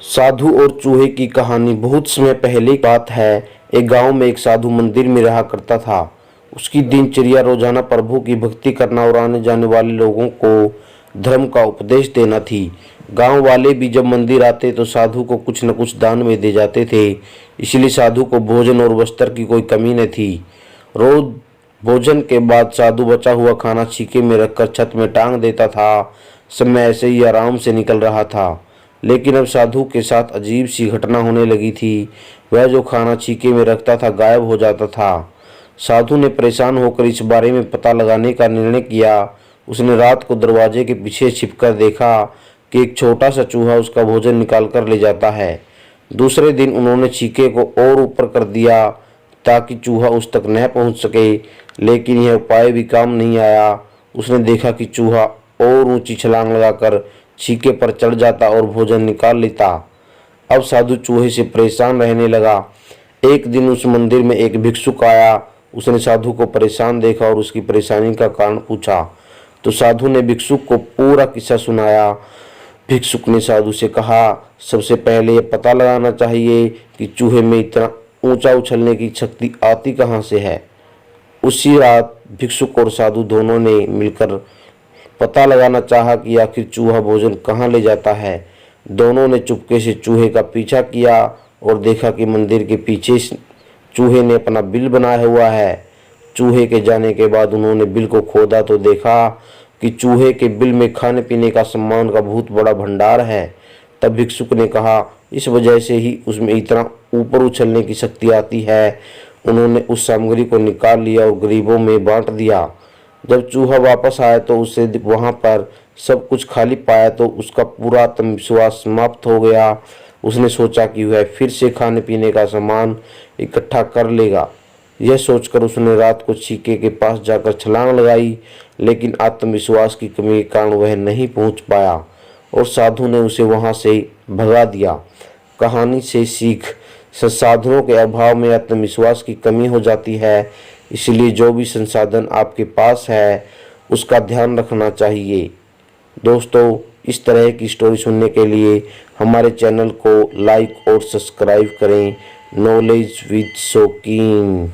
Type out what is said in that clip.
साधु और चूहे की कहानी बहुत समय पहले की बात है। एक गांव में एक साधु मंदिर में रहा करता था। उसकी दिनचर्या रोजाना प्रभु की भक्ति करना और आने जाने वाले लोगों को धर्म का उपदेश देना थी। गांव वाले भी जब मंदिर आते तो साधु को कुछ न कुछ दान में दे जाते थे। इसलिए साधु को भोजन और वस्त्र की कोई कमी न थी। रोज भोजन के बाद साधु बचा हुआ खाना छीके में रखकर छत में टांग देता था। समय ऐसे ही आराम से निकल रहा था, लेकिन अब साधु के साथ अजीब सी घटना होने लगी थी। वह जो खाना छीके में रखता था गायब हो जाता था। साधु ने परेशान होकर इस बारे में पता लगाने का निर्णय किया। उसने रात को दरवाजे के पीछे छिपकर देखा कि एक छोटा सा चूहा उसका भोजन निकाल कर ले जाता है। दूसरे दिन उन्होंने छीके को और ऊपर कर दिया ताकि चूहा उस तक न पहुंच सके, लेकिन यह उपाय भी काम नहीं आया। उसने देखा कि चूहा और ऊंची छलांग लगाकर छीके पर चढ़ जाता और भोजन निकाल लेता। अब साधु चूहे से परेशान रहने लगा। एक दिन उस मंदिर में एक भिक्षुक आया। उसने साधु को परेशान देखा और उसकी परेशानी का कारण पूछा तो साधु ने भिक्षुक को पूरा किस्सा सुनाया। भिक्षुक ने साधु से कहा, सबसे पहले यह पता लगाना चाहिए कि चूहे में इतना ऊंचा उछलने की शक्ति आती कहाँ से है। उसी रात भिक्षुक और साधु दोनों ने मिलकर पता लगाना चाहा कि आखिर चूहा भोजन कहाँ ले जाता है। दोनों ने चुपके से चूहे का पीछा किया और देखा कि मंदिर के पीछे चूहे ने अपना बिल बनाया हुआ है। चूहे के जाने के बाद उन्होंने बिल को खोदा तो देखा कि चूहे के बिल में खाने पीने का सामान का बहुत बड़ा भंडार है। तब भिक्षुक ने कहा, इस वजह से ही उसमें इतना ऊपर उछलने की शक्ति आती है। उन्होंने उस सामग्री को निकाल लिया और गरीबों में बांट दिया। जब चूहा वापस आया तो उसे वहां पर सब कुछ खाली पाया तो उसका पूरा आत्मविश्वास समाप्त हो गया। उसने सोचा कि वह फिर से खाने पीने का सामान इकट्ठा कर लेगा। यह सोचकर उसने रात को छीके के पास जाकर छलांग लगाई, लेकिन आत्मविश्वास की कमी के कारण वह नहीं पहुंच पाया और साधु ने उसे वहां से भगा दिया। कहानी से सीख, संसाधनों के अभाव में आत्मविश्वास की कमी हो जाती है। इसलिए जो भी संसाधन आपके पास है उसका ध्यान रखना चाहिए। दोस्तों, इस तरह की स्टोरी सुनने के लिए हमारे चैनल को लाइक और सब्सक्राइब करें। नॉलेज विद शौकीन।